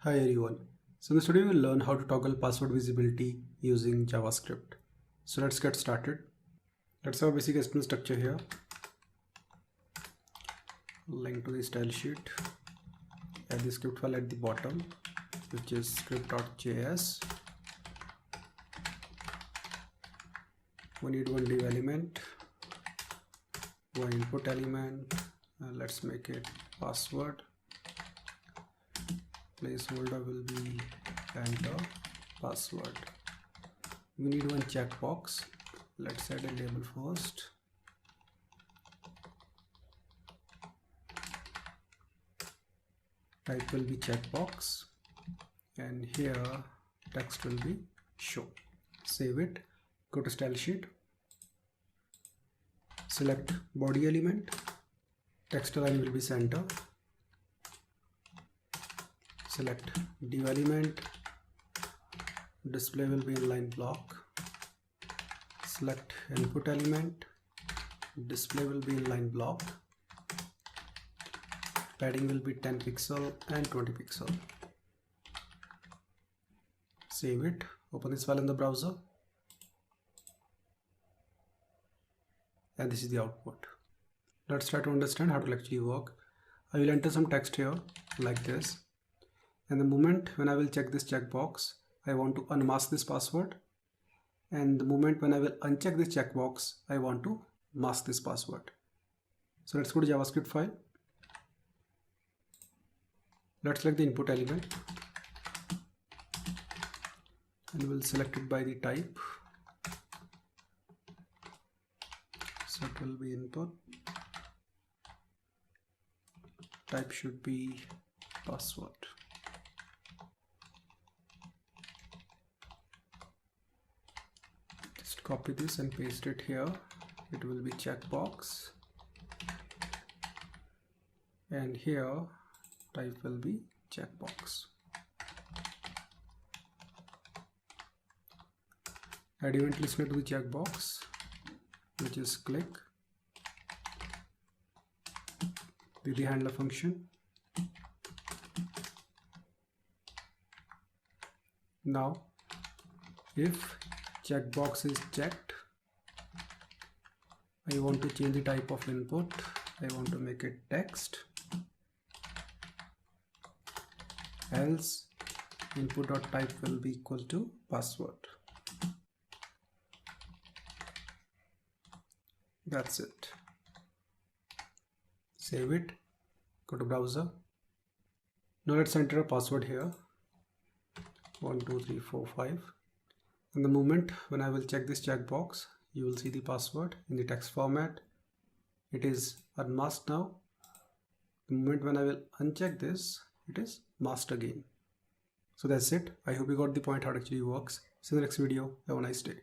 Hi everyone. So in this video we will learn how to toggle password visibility using JavaScript. So let's get started. Let's have a basic HTML structure here. Link to the style sheet. Add the script file at the bottom, which is script.js. We need one div element, one input element. Let's make it password. Placeholder will be enter password. We need one checkbox. Let's add a label first. Type will be checkbox, and here text will be show. Save it. Go to style sheet. Select body element. Text align will be center. Select div element, display will be inline block. Select input element, display will be inline block. Padding will be 10 pixel and 20 pixel. Save it, open this file in the browser, and this is the output. Let's try to understand how it will actually work. I will enter some text here like this. And the moment when I will check this checkbox, I want to unmask this password. And the moment when I will uncheck this checkbox, I want to mask this password. So let's go to JavaScript file. Let's select the input element. And we'll select it by the type. So it will be input. Type should be password. Copy this and paste it here. It will be checkbox, and here type will be checkbox. Add event listener to the checkbox, which is click. The handler function. Now if checkbox is checked, I want to change the type of input. I want to make it text. Else input.type will be equal to password. That's it. Save it. Go to browser. Now let's enter a password here. 1 2 3 4 5. And the moment when I will check this checkbox, you will see the password in the text format. It is unmasked now. The moment when I will uncheck this, it is masked again. So that's it. I hope you got the point how it actually works. See you in the next video. Have a nice day.